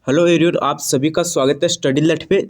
Hello everyone, आप सभी का स्वागत है स्टडी लट पे।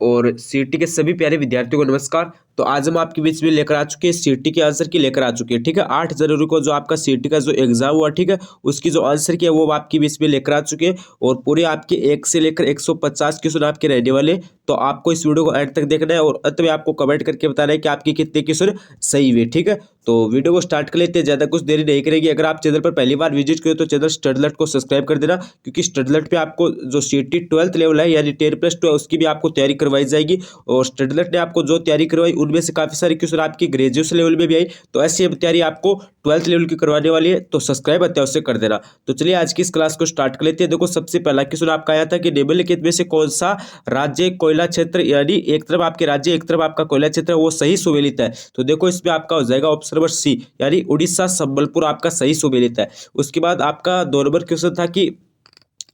और सीईटी के सभी प्यारे विद्यार्थियों को नमस्कार। तो आज हम आपके बीच में लेकर आ चुके हैं सीईटी के आंसर की लेकर आ चुके हैं। ठीक है, 8 जनवरी को जो आपका सीईटी का जो एग्जाम हुआ, ठीक है, उसकी जो आंसर की है वो आपके बीच में लेकर आ चुके हैं। और पूरे आपके 1 से लेकर 150 क्वेश्चन आपके रहने वाले। तो आपको इस वीडियो को एंड तक देखना है और अंत में आपको कमेंट करके बताना है कि आपकी कितने क्वेश्चन सही हुए। ठीक है, तो वीडियो को स्टार्ट कर लेते हैं, ज़्यादा कुछ देरी नहीं करेगी। अगर आप चैनल पर पहली बार विजिट करें तो चैनल स्टडी लट को सब्सक्राइब कर देना, क्योंकि स्टडी लट पे आपको जो सीईटी 12th लेवल है यानी 10+2 है उसकी भी आपको तैयारी करवाई जाएगी। और स्टडी लट ने आपको जो तैयारी करवाई उनमें से काफ़ी सारी क्वेश्चन आपकी ग्रेजुएशन लेवल में भी आई। तो ऐसी तैयारी आपको 12th लेवल की करवाने वाली है, तो सब्सक्राइब अत्यावश्य कर देना। तो चलिए आज की इस क्लास को स्टार्ट कर लेते हैं। देखो, सबसे पहला क्वेश्चन आपका आया था कि निम्नलिखित में से कौन सा राज्य कोयला क्षेत्र, यानी एक तरफ आपके राज्य एक तरफ आपका कोयला क्षेत्र है, वो सही सुमेलित है। तो देखो इसमें आपका हो जाएगा ऑप्शन नंबर सी, यानी उड़ीसा संबलपुर आपका सही सुमेलित है। उसके बाद आपका 2 नंबर क्वेश्चन था कि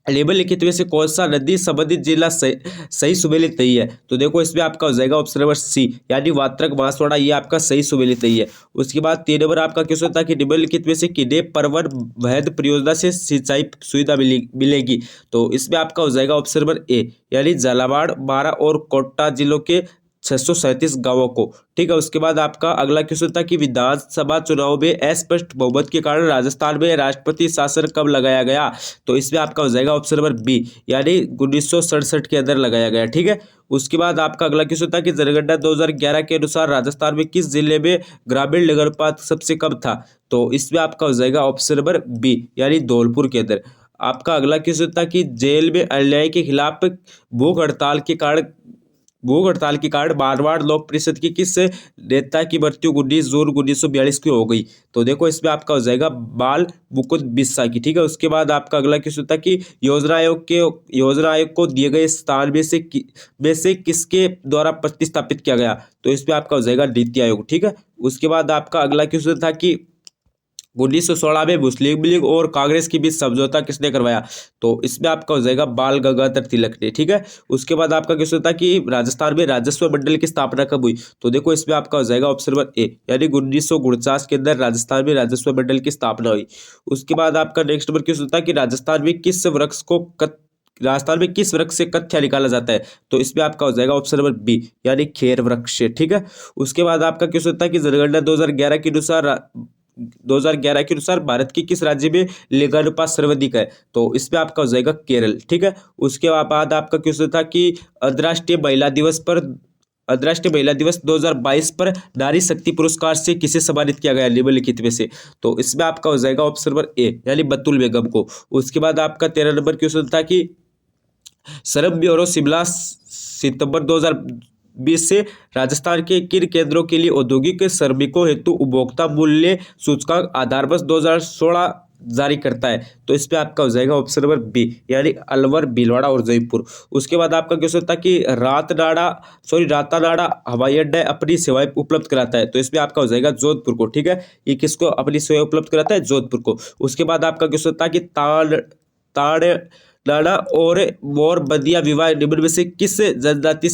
निम्नलिखित में से कौन सा नदी संबंधित जिला सही सुमेलित नहीं है। तो देखो इसमें आपका हो जाएगा ऑप्शन नंबर सी, यानी वात्रक बांसवाड़ा, ये आपका सही सुमेलित नहीं है। उसके बाद 3 नंबर आपका क्वेश्चन था कि निम्नलिखित में से किन्हें परवन वहद परियोजना से सिंचाई सुविधा मिलेगी। तो इसमें आपका हो जाएगा ऑप्शन नंबर ए, यानी झालावाड़, बारा और कोटा जिलों के 637 गांवों को। ठीक है, उसके बाद आपका अगला क्वेश्चन था कि विधानसभा चुनाव में अस्पष्ट बहुमत के कारण राजस्थान में राष्ट्रपति शासन कब लगाया गया। तो इसमें आपका हो जाएगा ऑप्शन नंबर बी, यानी 1967 के अंदर लगाया गया। ठीक है, उसके बाद आपका अगला क्वेश्चन था कि जनगणना 2011 के अनुसार राजस्थान में किस जिले में ग्रामीण लिंगानुपात सबसे कम था। तो इसमें आपका हो जाएगा ऑप्शन नंबर बी, यानी धौलपुर के अंदर। आपका अगला क्वेश्चन था कि जेल में अन्याय के खिलाफ भूख हड़ताल के कारण मारवाड़ लोक परिषद की किस नेता की मृत्यु 19 जून 1942 की हो गई। तो देखो इसमें आपका हो जाएगा बाल मुकुंद बिस्सा की। ठीक है, उसके बाद आपका अगला क्वेश्चन था कि योजना आयोग को दिए गए स्थान में से किसके द्वारा प्रतिस्थापित किया गया। तो इसमें आपका हो जाएगा नीति आयोग। ठीक है, उसके बाद आपका अगला क्वेश्चन था कि 1916 में मुस्लिम लीग और कांग्रेस के बीच समझौता किसने करवाया। तो इसमें आपका हो जाएगा बाल गंगाधर तिलक ने। ठीक है, उसके बाद आपका क्वेश्चन था कि राजस्थान में राजस्व मंडल की स्थापना कब हुई। तो देखो इसमें आपका हो जाएगा ऑप्शन नंबर ए, यानी 1949 के अंदर राजस्थान में राजस्व मंडल की स्थापना हुई। उसके बाद आपका नेक्स्ट नंबर क्वेश्चन था कि राजस्थान में किस वृक्ष से कथ्या निकाला जाता है। तो इसमें आपका हो जाएगा ऑप्शन नंबर बी, यानी खेर वृक्ष। ठीक है, उसके बाद आपका क्वेश्चन था कि जनगणना 2011 के अनुसार भारत के किस राज्य में लिंगानुपात सर्वाधिक है। तो इसमें आपका हो जाएगा केरल। ठीक है, उसके बाद आपका क्वेश्चन था कि अंतर्राष्ट्रीय महिला दिवस 2022 पर नारी शक्ति पुरस्कार से किसे सम्मानित किया गया निम्नलिखित में से। तो इसमें आपका हो जाएगा ऑप्शन नंबर ए, यानी बतुल बेगम को। उसके बाद आपका 13 नंबर क्वेश्चन था कि श्रम ब्यूरो शिमला सितंबर 2020 से राजस्थान के किन केंद्रों के लिए औद्योगिक श्रमिकों हेतु उपभोक्ता मूल्य सूचकांक आधार वर्ष 2016 जारी करता है। तो इस पे आपका हो जाएगा ऑप्शन नंबर बी, यानी अलवर, भीलवाड़ा और जयपुर। उसके बाद आपका क्वेश्चन था कि रातानाडा हवाई अड्डा अपनी सेवाएं उपलब्ध कराता है। तो इसमें आपका हो जाएगा जोधपुर को। ठीक है, ये किसको अपनी सेवाएं उपलब्ध कराता है, जोधपुर को। उसके बाद आपका क्वेश्चन था कि ताड़ नाना और मोर बदिया विवाह निम्न में से किस जनजाति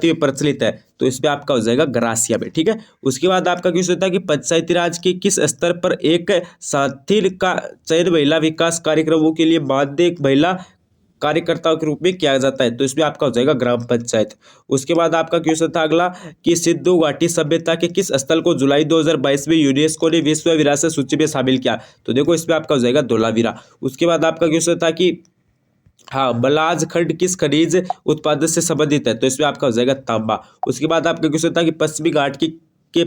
में प्रचलित है। तो इसमें आपका हो जाएगा ग्रासिया में। ठीक है, उसके बाद आपका क्वेश्चन था कि पंचायती राज के किस स्तर पर एक साथी का चयन महिला विकास कार्यक्रमों के लिए मानदेय महिला कार्यकर्ताओं के रूप में किया जाता है। तो इसमें आपका हो जाएगा ग्राम पंचायत। उसके बाद आपका क्वेश्चन था अगला कि सिंधु घाटी सभ्यता के किस स्थल को जुलाई 2022 में यूनेस्को ने विश्व विरासत सूची में शामिल किया। तो देखो इसमें आपका हो जाएगा धौलावीरा। उसके बाद आपका क्वेश्चन था कि हाँ, मलाज खंड किस खनिज उत्पादन से संबंधित है। तो इसमें आपका हो जाएगा तांबा। उसके बाद आपका क्वेश्चन था कि पश्चिमी घाट के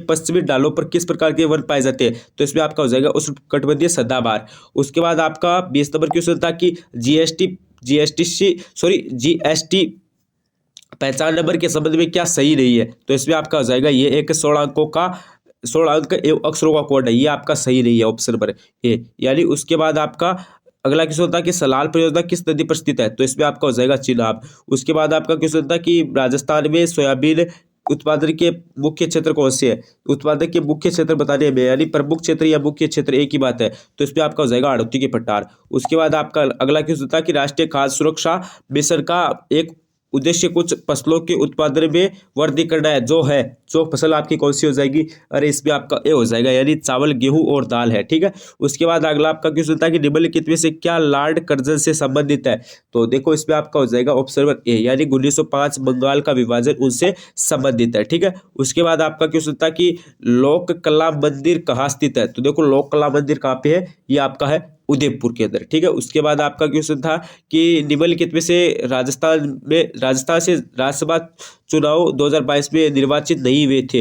पश्चिमी ढालों पर किस प्रकार के वन पाए जाते हैं। तो इसमें आपका हो जाएगा उष्णकटिबंधीय सदाबहार। उसके बाद आपका 20 नंबर क्वेश्चन था कि जीएसटी पहचान नंबर के संबंध में क्या सही नहीं है। तो इसमें आपका हो जाएगा ये एक 16 अंक एवं अक्षरों का कोड है, ये आपका सही नहीं है, ऑप्शन नंबर ए। यानी उसके बाद आपका अगला क्वेश्चन था कि सलाल परियोजना किस नदी पर स्थित है। तो इसमें आपका हो जाएगा चिनाब। उसके बाद आपका क्वेश्चन था कि राजस्थान में सोयाबीन उत्पादन के मुख्य क्षेत्र कौन से है। उत्पादन के मुख्य क्षेत्र बताने में, यानी प्रमुख क्षेत्र या मुख्य क्षेत्र एक ही बात है। तो इसमें आपका हो जाएगा आड़ूती के पठार। उसके बाद आपका अगला क्वेश्चन था कि राष्ट्रीय खाद्य सुरक्षा मिशन का एक उद्देश्य कुछ फसलों के उत्पादन में वृद्धि करना है। जो फसल आपकी कौन सी हो जाएगी, अरे इसमें आपका ए हो जाएगा, यानी चावल, गेहूं और दाल है। ठीक है, उसके बाद अगला आपका क्वेश्चन था कि निम्नलिखित में से क्या लॉर्ड कर्जन से संबंधित है। तो देखो इसमें आपका हो जाएगा ऑप्शन नंबर ए, यानी 1905 बंगाल का विभाजन उनसे संबंधित है। ठीक है, उसके बाद आपका क्वेश्चन था कि लोक कला मंदिर कहाँ स्थित है। तो देखो लोक कला मंदिर कहाँ पे है, ये आपका है उदयपुर के अंदर। ठीक है, उसके बाद आपका क्वेश्चन था कि निम्नलिखित में से राजस्थान से राज्यसभा चुनाव 2022 में निर्वाचित नहीं हुए थे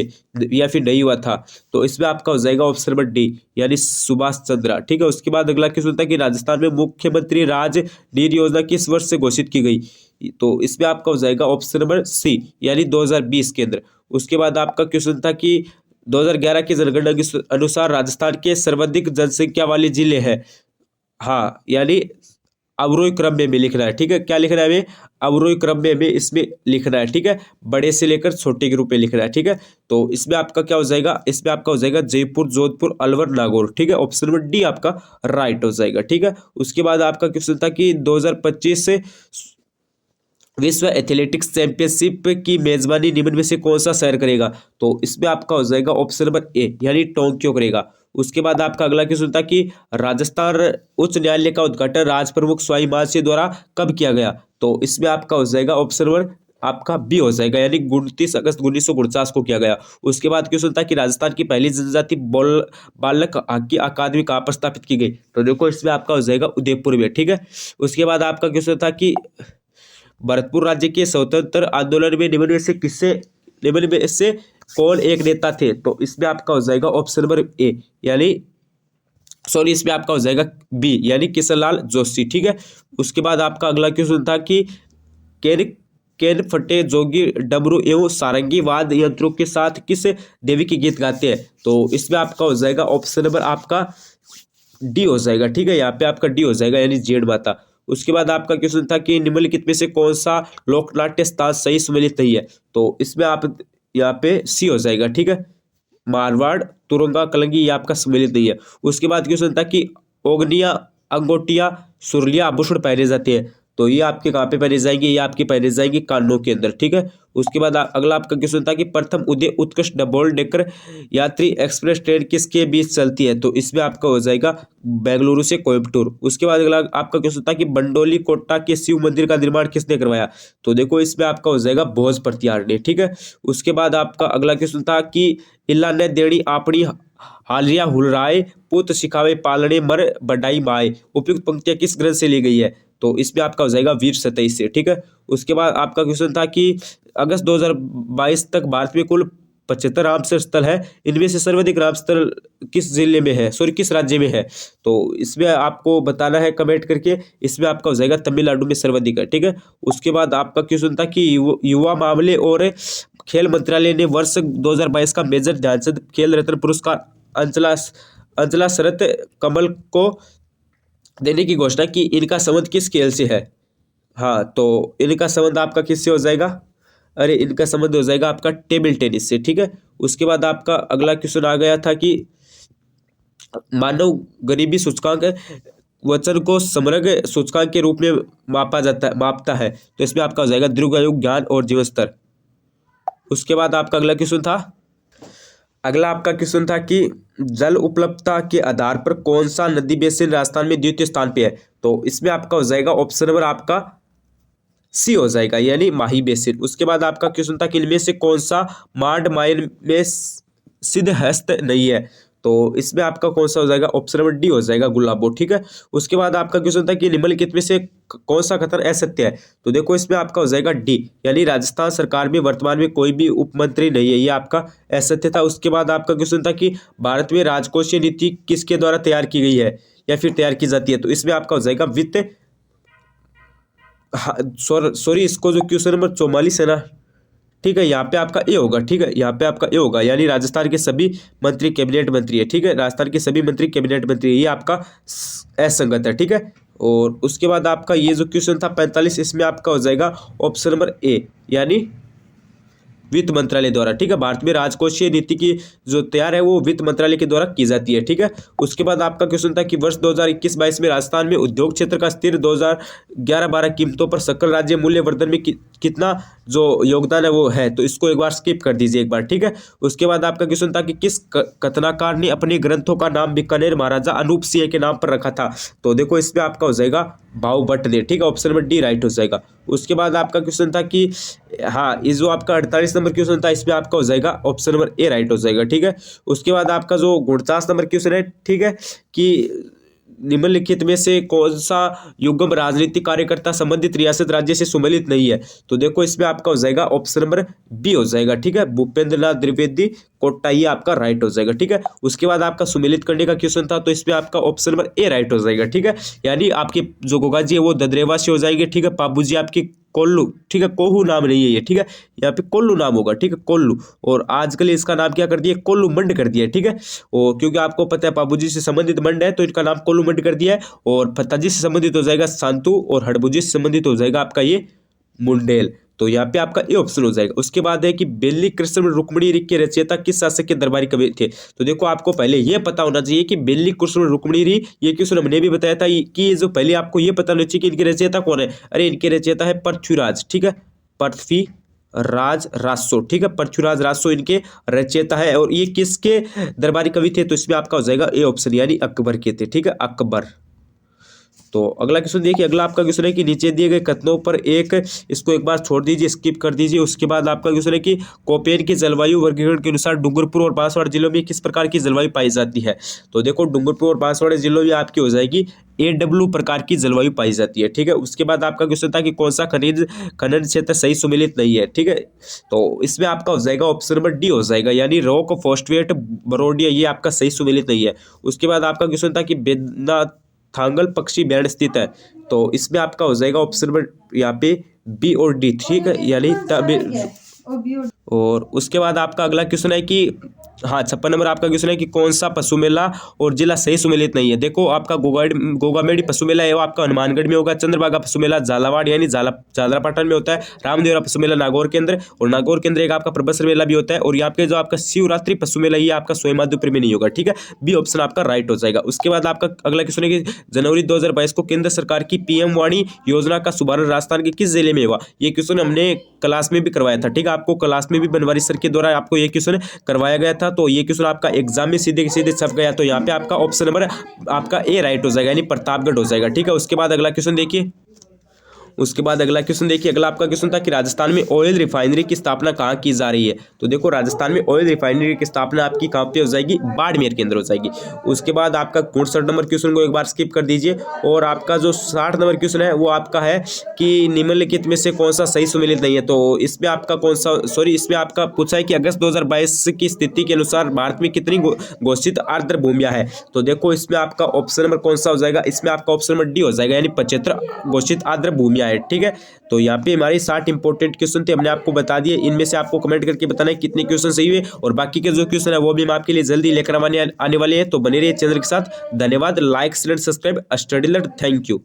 या फिर नहीं हुआ था। तो इसमें आपका हो जाएगा ऑप्शन नंबर डी, यानी सुभाष चंद्रा। ठीक है, उसके बाद अगला क्वेश्चन था कि राजस्थान में मुख्यमंत्री राज नीर योजना किस वर्ष से घोषित की गई। तो इसमें आपका हो जाएगा ऑप्शन नंबर सी, यानी 2020 के अंदर। उसके बाद आपका क्वेश्चन था कि 2011 की जनगणना के अनुसार राजस्थान के सर्वाधिक जनसंख्या वाले जिले हैं। हाँ, यानी अवरोही क्रम में लिखना है। ठीक है, क्या लिखना है हमें, अवरोही क्रम में हमें इसमें लिखना है। ठीक है, बड़े से लेकर छोटे के रूप में लिखना है। ठीक है, तो इसमें आपका क्या हो जाएगा, इसमें आपका हो जाएगा जयपुर, जोधपुर, अलवर, नागौर। ठीक है, ऑप्शन नंबर डी आपका राइट हो जाएगा। ठीक है, उसके बाद आपका क्वेश्चन था कि 2025 से विश्व एथलेटिक्स चैंपियनशिप की मेजबानी निम्न में से कौन सा शहर करेगा। तो इसमें आपका हो जाएगा ऑप्शन नंबर ए, यानी टोक्यो करेगा। उसके बाद आपका अगला क्वेश्चन था कि राजस्थान उच्च न्यायालय का उद्घाटन राज प्रमुख स्वाई मानसिंह द्वारा कब किया गया। तो इसमें आपका हो जाएगा ऑप्शन नंबर आपका बी हो जाएगा, यानी 29 अगस्त 1949 को किया गया। उसके बाद क्वेश्चन था कि राजस्थान की पहली जनजाति बालक हॉकी अकादमी कहाँ पर स्थापित की गई। तो देखो इसमें आपका हो जाएगा उदयपुर में। ठीक है, उसके बाद आपका क्वेश्चन था कि भरतपुर राज्य के स्वतंत्र आंदोलन में निम्न में से कौन एक नेता थे। तो इसमें आपका हो जाएगा ऑप्शन नंबर ए, यानी सॉरी इसमें आपका हो जाएगा बी, यानी किशनलाल जोशी। ठीक है, उसके बाद आपका अगला क्वेश्चन था कि केन फटे जोगी डमरू एवं सारंगी वाद्य यंत्रों के साथ किस देवी के गीत गाते हैं। तो इसमें आपका हो जाएगा ऑप्शन नंबर आपका डी हो जाएगा। ठीक है, यहाँ पे आपका डी हो जाएगा, यानी जेड माता। उसके बाद आपका क्वेश्चन था कि निम्नलिखित में से कौन सा लोकनाट्य स्थान सही सम्मिलित नहीं है। तो इसमें आप यहाँ पे सी हो जाएगा। ठीक है, मारवाड़, तुरंगा, कलंगी, ये आपका सम्मिलित नहीं है। उसके बाद क्वेश्चन था कि ओगनिया, अंगोटिया, सुरलिया आभूषण पहने जाते हैं। तो ये आपके कहाँ पे पहने जाएंगे, ये आपके पहने जाएंगे कानों के अंदर। ठीक है, उसके बाद अगला आपका क्वेश्चन था कि प्रथम उदय उत्कृष्ट डबल डेकर यात्री एक्सप्रेस ट्रेन किसके बीच चलती है। तो इसमें आपका हो जाएगा बेंगलुरु से कोयम्बटूर। उसके बाद अगला आपका क्वेश्चन था कि बंडोली कोटा के शिव मंदिर का निर्माण किसने करवाया। तो देखो इसमें आपका हो जाएगा भोज प्रतिहार ने। ठीक है, उसके बाद आपका अगला क्वेश्चन था कि इल्ला ने देणी आपनी हालिया हुलराय पुत सिखावे पालने मर बढ़ाई माए, उपयुक्त पंक्तियां किस ग्रंथ से ली गई है। तो इसमें आपका हो जाएगा वीर 27 से। ठीक है, उसके बाद आपका क्वेश्चन था कि अगस्त 2022 तक भारत में कुल 75 रामसर स्थल है, इनमें से सर्वाधिक रामस्थल किस जिले में है, सॉरी किस राज्य में है। तो इसमें आपको बताना है कमेंट करके। इसमें आपका हो जाएगा तमिलनाडु में सर्वाधिक है। ठीक है, उसके बाद आपका क्वेश्चन था कि युवा मामले और खेल मंत्रालय ने वर्ष 2022 का मेजर ध्यानचंद खेल रत्न पुरस्कार अंचला शरत कमल को देने की घोषणा की। इनका संबंध किस खेल से है। हाँ, तो इनका संबंध आपका किससे हो जाएगा, अरे इनका संबंध हो जाएगा आपका टेबल टेनिस से। ठीक है, उसके बाद आपका अगला क्वेश्चन आ गया था कि मानव गरीबी सूचकांक वचन को समग्र सूचकांक के रूप में मापता है। तो इसमें आपका हो जाएगा दीर्घायु, ज्ञान और जीवन स्तर। उसके बाद आपका अगला क्वेश्चन था कि जल उपलब्धता के आधार पर कौन सा नदी बेसिन राजस्थान में द्वितीय स्थान पे है। तो इसमें आपका हो जाएगा ऑप्शन नंबर आपका सी हो जाएगा, यानी माही बेसिन। उसके बाद आपका क्वेश्चन था कि इनमें से कौन सा मांड माइन में सिद्धहस्त नहीं है। तो इसमें आपका कौन सा हो जाएगा, ऑप्शन नंबर डी हो जाएगा गुलाबो। ठीक है, उसके बाद आपका क्वेश्चन था कि निम्नलिखित में से कौन सा कथन असत्य है। तो देखो इसमें आपका हो जाएगा डी, यानी राजस्थान सरकार में वर्तमान में कोई भी उपमंत्री नहीं है, ये आपका असत्य था। उसके बाद आपका क्वेश्चन था कि भारत में राजकोषीय नीति किसके द्वारा तैयार की गई है या फिर तैयार की जाती है। तो इसमें आपका हो जाएगा वित्त, सॉरी इसको जो क्वेश्चन नंबर 44 है ना, ठीक है, यहाँ पे आपका ए होगा। ठीक है, यहाँ पे आपका ए होगा, यानी राजस्थान के सभी मंत्री कैबिनेट मंत्री है। ठीक है, राजस्थान के सभी मंत्री कैबिनेट मंत्री है, ये आपका असंगत है। ठीक है, और उसके बाद आपका ये जो क्वेश्चन था 45, इसमें आपका हो जाएगा ऑप्शन नंबर ए, यानी वित्त मंत्रालय द्वारा, ठीक है। भारत में राजकोषीय नीति की जो तैयार है वो वित्त मंत्रालय के द्वारा की जाती है, ठीक है। उसके बाद आपका क्वेश्चन था कि वर्ष 2021-22 में राजस्थान में उद्योग क्षेत्र का स्थिर 2011-12 कीमतों पर सकल राज्य मूल्य वर्धन में कितना जो योगदान है वो है, तो इसको एक बार स्किप कर दीजिए एक बार, ठीक है। उसके बाद आपका क्वेश्चन था कि किस कथनाकार ने अपने ग्रंथों का नाम बीकानेर महाराजा अनूप सिंह के नाम पर रखा था, तो देखो इसमें आपका हो जाएगा भाऊ भट्ट ने, ठीक है। ऑप्शन नंबर डी राइट हो जाएगा। उसके बाद आपका क्वेश्चन था कि हाँ, ये जो आपका 48 नंबर क्वेश्चन था इसमें आपका हो जाएगा ऑप्शन नंबर ए राइट हो जाएगा, ठीक है। उसके बाद आपका जो 49 नंबर क्वेश्चन है, ठीक है, कि निम्नलिखित में से कौन सा युग्म राजनीतिक कार्यकर्ता संबंधित रियासत राज्य से सम्मिलित नहीं है, तो देखो इसमें आपका हो जाएगा ऑप्शन नंबर बी हो जाएगा, ठीक है। भूपेंद्र नाथ द्विवेदी कोट्टा, ये आपका राइट हो जाएगा, ठीक है। उसके बाद आपका सम्मिलित करने का क्वेश्चन था, तो इसमें आपका ऑप्शन नंबर ए राइट हो जाएगा, ठीक है। यानी आपके जो गोगा जी है वो ददरेवा से हो जाएंगे, ठीक है। पाबू जी आपकी कोल्लू, ठीक है, कोहू नाम नहीं है ये, ठीक है, यहाँ पे कोल्लू नाम होगा, ठीक है, कोल्लू। और आजकल इसका नाम क्या कर दिया, कोल्लू मंड कर दिया है, ठीक है। और क्योंकि आपको पता है पाबू जी से संबंधित मंड है तो इनका नाम कोल्लू मंड कर दिया है। और फत्ताजी से संबंधित हो जाएगा सांतु और हड़बुजी से संबंधित हो जाएगा आपका ये मुंडेल, तो यहाँ पे आपका ये ऑप्शन हो जाएगा। उसके बाद है कि बेल्ली कृष्ण रुक्मिणी के रचयिता किस शासक के दरबारी कवि थे, तो देखो आपको पहले ये पता होना चाहिए कि बेल्ली कृष्ण रुक्मिणी ये क्वेश्चन हमने भी बताया था कि ये जो पहले आपको ये पता होना चाहिए कि इनके रचयिता कौन है। अरे इनके रचयिता है पृथ्वीराज, ठीक है, पृथ्वीराज रासो, ठीक है, पृथ्वीराज रासो इनके रचयिता है। और ये किसके दरबारी कवि थे, तो इसमें आपका हो जाएगा ए ऑप्शन, यानी अकबर के थे, ठीक है, अकबर। तो अगला क्वेश्चन देखिए, अगला आपका क्वेश्चन है कि नीचे दिए गए कथनों पर एक, इसको एक बार छोड़ दीजिए, स्किप कर दीजिए। उसके बाद आपका क्वेश्चन है कि कोपेन की जलवायु वर्गीकरण के अनुसार डूंगरपुर और बांसवाड़ा जिलों में किस प्रकार की जलवायु पाई जाती है, तो देखो डूंगरपुर और बांसवाड़ा जिलों में आपकी हो जाएगी AW प्रकार की जलवायु पाई जाती है, ठीक है। उसके बाद आपका क्वेश्चन था कि कौन सा खनन क्षेत्र सही सुमेलित नहीं है, ठीक है, तो इसमें आपका हो जाएगा ऑप्शन नंबर डी हो जाएगा, यानी रॉक फॉस्फेट बरोडिया, ये आपका सही सुमेलित नहीं है। उसके बाद आपका क्वेश्चन था कि बेदना थांगल पक्षी बैंड स्थित है, तो इसमें आपका हो जाएगा ऑप्शन नंबर यहाँ पे बी और डी, ठीक है, यानी और उसके बाद आपका अगला क्वेश्चन है कि हाँ 56 नंबर आपका क्वेश्चन है कि कौन सा पशु मेला और जिला सही सुमेलित नहीं है। देखो आपका गोगामेड़ी पशु मेला है वो आपका हनुमानगढ़ में होगा, चंद्रभागा पशु मेला झालावाड़ यानी झालरापाटन में होता है, रामदेवरा पशु मेला नागौर के अंदर, और नागौर के अंदर एक आपका प्रबसर मेला भी होता है, और यहाँ पे जो आपका शिवरात्रि पशु मेला ये आपका सोयमाधुपुर में नहीं होगा, ठीक है, बी ऑप्शन आपका राइट हो जाएगा। उसके बाद आपका अगला क्वेश्चन है कि जनवरी 2022 को केंद्र सरकार की PM वाणी योजना का शुभारंभ राजस्थान के किस जिले में हुआ, ये क्वेश्चन हमने क्लास में भी करवाया था, ठीक है, आपको क्लास में भी बनवारी सर के द्वारा आपको ये क्वेश्चन करवाया गया था, तो ये क्वेश्चन आपका एग्जाम में सीधे सीधे छप गया, तो यहाँ पे आपका ऑप्शन नंबर आपका ए राइट हो जाएगा, यानी प्रतापगढ़ हो जाएगा, ठीक है। उसके बाद अगला क्वेश्चन देखिए, अगला आपका क्वेश्चन था कि राजस्थान में ऑयल रिफाइनरी की स्थापना कहाँ की जा रही है, तो देखो राजस्थान में ऑयल रिफाइनरी की स्थापना आपकी कहाँ पे हो जाएगी, बाड़मेर के अंदर हो जाएगी। उसके बाद आपका 64 नंबर क्वेश्चन को एक बार स्किप कर दीजिए, और आपका जो 60 नंबर क्वेश्चन है वो आपका है कि निम्नलिखित में से कौन सा सही सुमेलित नहीं है, तो इसमें आपका इसमें आपका पूछा है कि अगस्त 2022 की स्थिति के अनुसार भारत में कितनी घोषित आर्द्र भूमियां है, तो देखो इसमें आपका ऑप्शन नंबर कौन सा हो जाएगा, इसमें आपका ऑप्शन नंबर डी हो जाएगा, यानी 75 घोषित आर्द्र भूमियां है, ठीक है। तो यहाँ पे हमारे 60 इंपॉर्टेंट क्वेश्चन थे, हमने आपको बता दिए, इनमें से आपको कमेंट करके बताना है कितने क्वेश्चन सही हुए, और बाकी के जो क्वेश्चन है वो भी हम आपके लिए जल्दी लेकर आने वाले हैं, तो बने रहिए चैनल के साथ। धन्यवाद, like share subscribe study learn, thank you.